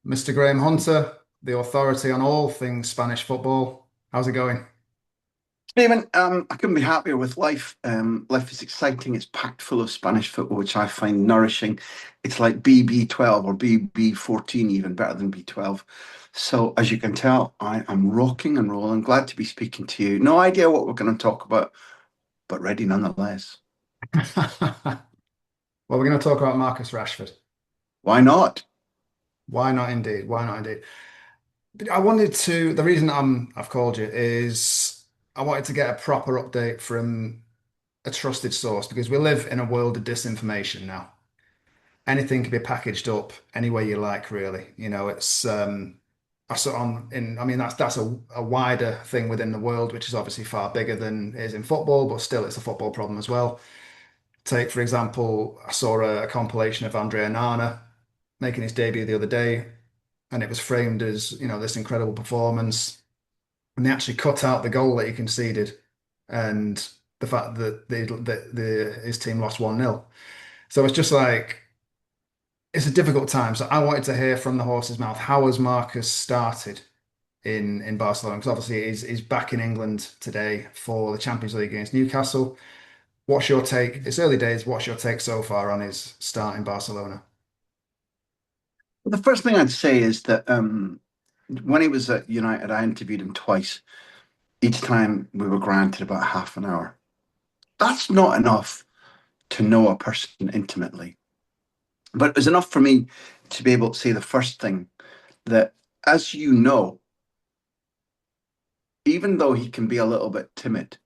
Mr. Graham Hunter, the authority on all things Spanish football. How's it going? Stephen, I couldn't be happier with life. Life is exciting. It's packed full of Spanish football, which I find nourishing. It's like BB12 or BB14, even better than B12. So, as you can tell, I am rocking and rolling. Glad to be speaking to you. No idea what we're going to talk about, but ready nonetheless. Well, we're going to talk about Marcus Rashford. Why not? Why not indeed? Why not indeed? The reason I've called you is I wanted to get a proper update from a trusted source because we live in a world of disinformation now. Anything can be packaged up any way you like, really. I saw I mean, that's a wider thing within the world, which is obviously far bigger than it is in football, but still it's a football problem as well. Take, for example, I saw a compilation of Andrea Nana making his debut the other day, and it was framed as, this incredible performance. And they actually cut out the goal that he conceded and the fact that his team lost 1-0. So it's just like, it's a difficult time. So I wanted to hear from the horse's mouth, how has Marcus started in Barcelona? Because obviously he's back in England today for the Champions League against Newcastle. What's your take? It's early days. What's your take so far on his start in Barcelona? Well, the first thing I'd say is that when he was at United, I interviewed him twice. Each time we were granted about half an hour. That's not enough to know a person intimately. But it was enough for me to be able to say the first thing that, as you know, even though he can be a little bit timid,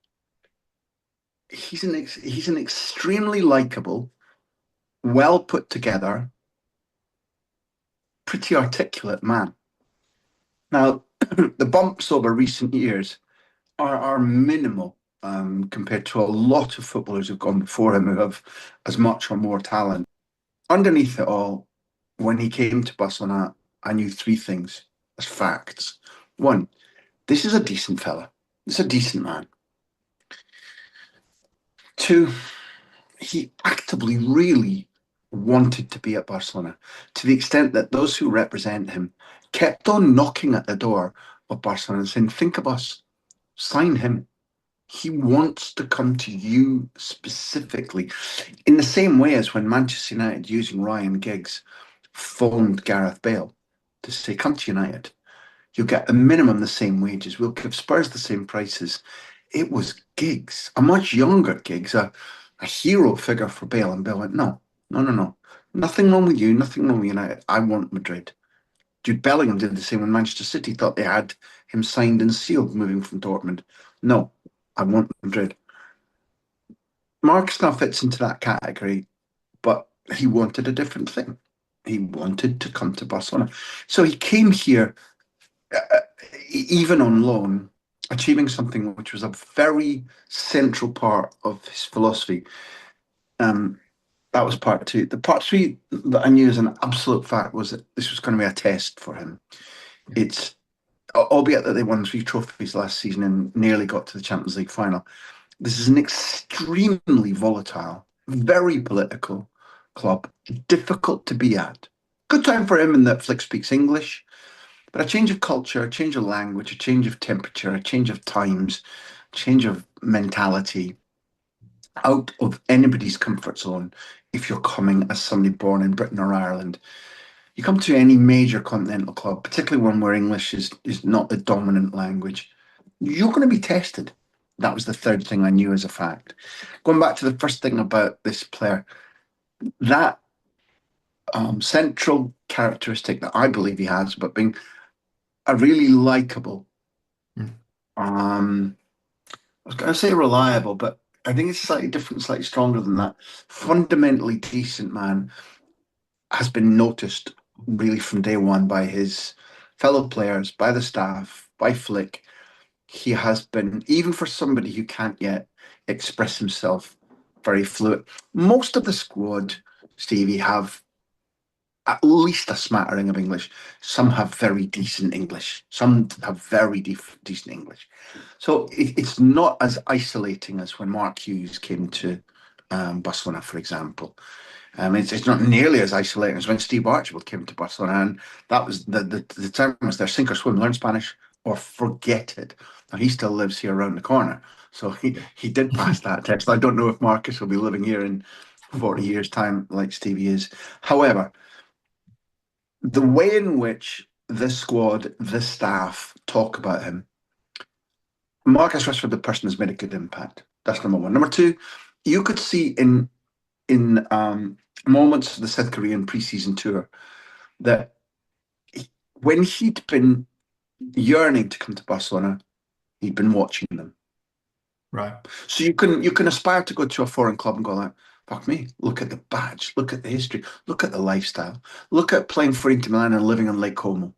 he's an extremely likable, well put together, pretty articulate man. Now, the bumps over recent years are minimal compared to a lot of footballers who've gone before him who have as much or more talent. Underneath it all, when he came to Barcelona, I knew three things as facts. One, this is a decent fella. This is a decent man. Two, he actively really wanted to be at Barcelona to the extent that those who represent him kept on knocking at the door of Barcelona and saying, think of us, sign him. He wants to come to you specifically. In the same way as when Manchester United, using Ryan Giggs, phoned Gareth Bale to say, come to United. You'll get a minimum the same wages. We'll give Spurs the same prices. It was Giggs, a much younger Giggs, a hero figure for Bale. And Bale went, no, no, no, no. Nothing wrong with you. Nothing wrong with United. I want Madrid. Jude Bellingham did the same when Manchester City thought they had him signed and sealed moving from Dortmund. No, I want Madrid. Marcus now fits into that category, but he wanted a different thing. He wanted to come to Barcelona. So he came here, even on loan, achieving something which was a very central part of his philosophy. Um, that was part two. The part three that I knew as an absolute fact was that this was going to be a test for him. It's albeit that they won three trophies last season and nearly got to the Champions League final. This is an extremely volatile, very political club, difficult to be at. Good time for him in that Flick speaks English, but a change of culture, a change of language, a change of temperature, a change of times, change of mentality, out of anybody's comfort zone if you're coming as somebody born in Britain or Ireland. You come to any major continental club, particularly one where English is not the dominant language, you're going to be tested. That was the third thing I knew as a fact. Going back to the first thing about this player, that central characteristic that I believe he has, but being a really likable, Mm. um, I was going to say reliable, but I think it's slightly different, slightly stronger than that. Fundamentally decent man has been noticed really from day one by his fellow players, by the staff, by Flick. He has been, even for somebody who can't yet express himself very fluent. Most of the squad, Stevie, have at least a smattering of English. Some have very decent English. Some have very decent English. So it's not as isolating as when Mark Hughes came to Barcelona, for example. It's not nearly as isolating as when Steve Archibald came to Barcelona, and that was the term was there: sink or swim, learn Spanish or forget it. Now he still lives here around the corner, so he did pass that test. I don't know if Marcus will be living here in 40 years' time like Stevie is. However, the way in which this squad, this staff talk about him, Marcus Rashford, the person, has made a good impact. That's number one. Number two, you could see in moments of the South Korean preseason tour that when he'd been yearning to come to Barcelona, he'd been watching them. Right. So you can aspire to go to a foreign club and go like, fuck me, look at the badge, look at the history, look at the lifestyle, look at playing for Inter Milan and living on Lake Como,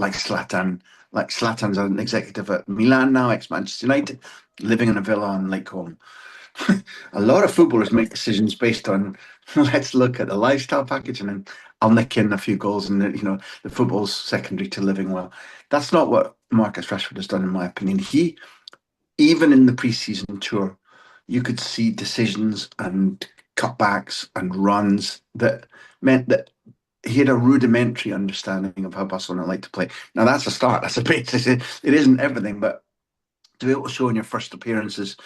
like Zlatan. Like Zlatan's an executive at Milan now, ex-Manchester United, living in a villa on Lake Como. A lot of footballers make decisions based on let's look at the lifestyle package and then I'll nick in a few goals and the football's secondary to living well. That's not what Marcus Rashford has done, in my opinion. He even in the preseason tour, you could see decisions and cutbacks and runs that meant that he had a rudimentary understanding of how Barcelona like to play. Now that's a start. That's a basis. It isn't everything, but to be able to show in your first appearances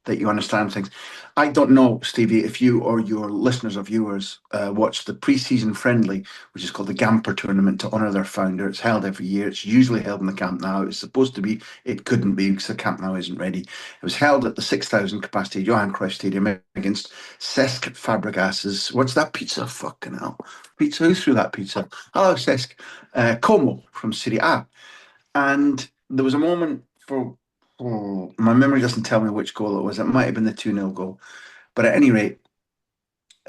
that you understand things. I don't know, Stevie, if you or your listeners or viewers watch the pre-season friendly, which is called the Gamper Tournament to honour their founder. It's held every year. It's usually held in the Camp Nou. It's supposed to be. It couldn't be because the Camp Nou isn't ready. It was held at the 6,000 capacity Johan Cruyff Stadium against Cesc Fabregas's. What's that pizza? Fucking hell. Pizza? Who threw that pizza? Hello, Cesc. Como from Serie A. And there was a moment for my memory doesn't tell me which goal it was. It might have been the 2-0 goal. But at any rate,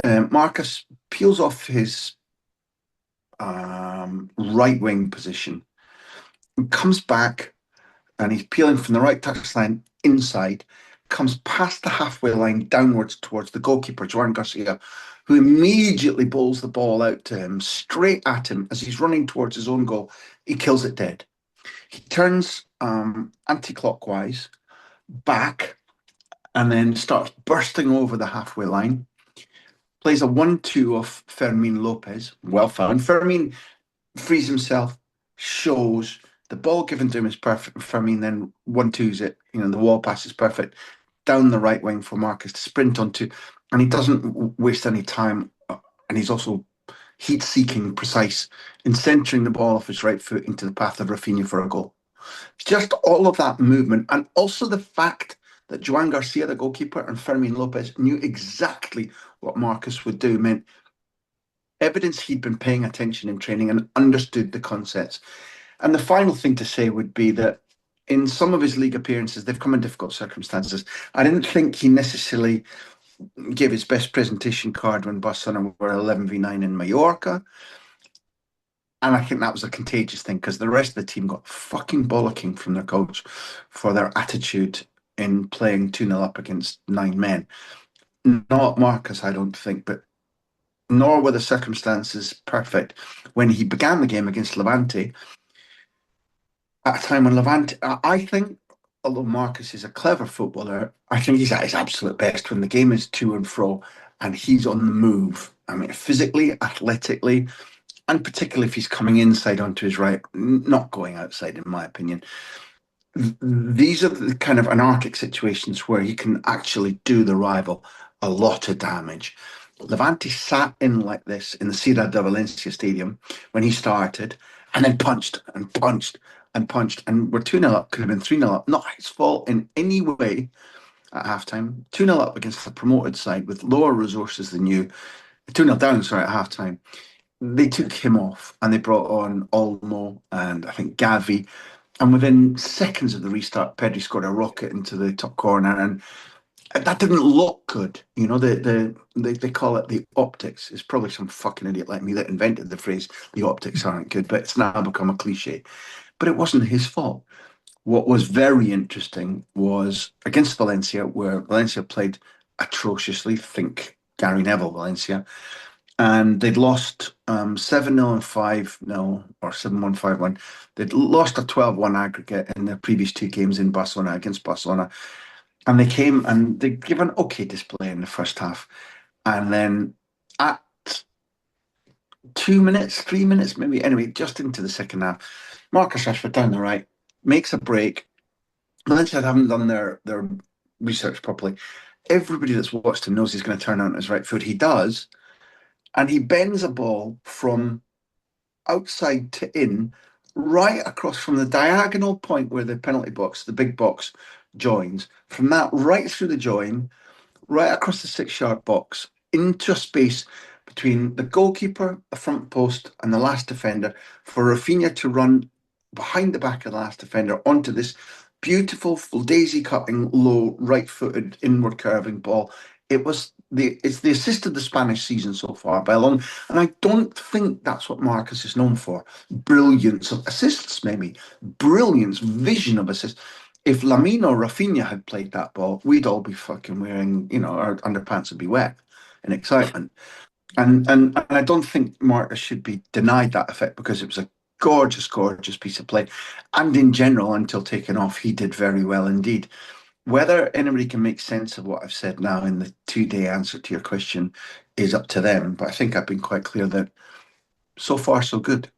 Marcus peels off his right wing position, comes back, and he's peeling from the right touchline inside, comes past the halfway line downwards towards the goalkeeper, Joan Garcia, who immediately bowls the ball out to him, straight at him as he's running towards his own goal. He kills it dead. He turns anti clockwise back and then starts bursting over the halfway line. Plays a 1-2 off Fermin Lopez. Well found. Fermin frees himself, shows the ball given to him is perfect. Fermin then 1-2s it. The wall pass is perfect. Down the right wing for Marcus to sprint onto. And he doesn't waste any time. And he's also heat seeking, precise in centering the ball off his right foot into the path of Rafinha for a goal. Just all of that movement, and also the fact that Joan Garcia, the goalkeeper, and Fermin Lopez knew exactly what Marcus would do, meant evidence he'd been paying attention in training and understood the concepts. And the final thing to say would be that in some of his league appearances, they've come in difficult circumstances. I didn't think he necessarily gave his best presentation card when Barcelona were 11v9 in Mallorca. And I think that was a contagious thing because the rest of the team got fucking bollocking from their coach for their attitude in playing 2-0 up against 9 men. Not Marcus, I don't think, but nor were the circumstances perfect when he began the game against Levante at a time when Levante, I think, although Marcus is a clever footballer, I think he's at his absolute best when the game is to and fro and he's on the move. I mean, physically, athletically, and particularly if he's coming inside onto his right, not going outside, in my opinion. These are the kind of anarchic situations where he can actually do the rival a lot of damage. Levante sat in like this in the Ciudad de Valencia stadium when he started and then punched and punched and punched and we're 2-0 up, could have been 3-0 up. Not his fault in any way at halftime. 2-0 up against the promoted side with lower resources than you. 2-0 down, sorry, at halftime. They took him off and they brought on Olmo and I think Gavi. And within seconds of the restart, Pedri scored a rocket into the top corner, and that didn't look good. They call it the optics. It's probably some fucking idiot like me that invented the phrase "the optics aren't good," but it's now become a cliche. But it wasn't his fault. What was very interesting was against Valencia, where Valencia played atrociously. Think Gary Neville Valencia, and they'd lost 7-0 and 5-0 or 7-1, 5-1. They'd lost a 12-1 aggregate in their previous two games in Barcelona against Barcelona. And they came and they gave an okay display in the first half. And then 2 minutes, 3 minutes, maybe. Anyway, just into the second half. Marcus Rashford down the right makes a break. Valencia haven't done their research properly. Everybody that's watched him knows he's going to turn out on his right foot. He does, and he bends a ball from outside to in, right across from the diagonal point where the penalty box, the big box, joins. From that, right through the join, right across the 6 yard box into a space between the goalkeeper, the front post, and the last defender for Rafinha to run behind the back of the last defender onto this beautiful daisy cutting, low, right footed, inward curving ball. It's the assist of the Spanish season so far by a long, and I don't think that's what Marcus is known for. Brilliance of assists, maybe brilliance, vision of assists. If Lamine or Rafinha had played that ball, we'd all be fucking wearing, our underpants would be wet in excitement. And I don't think Marcus should be denied that effect because it was a gorgeous, gorgeous piece of play. And in general, until taken off, he did very well indeed. Whether anybody can make sense of what I've said now in the 2 day answer to your question is up to them. But I think I've been quite clear that so far, so good.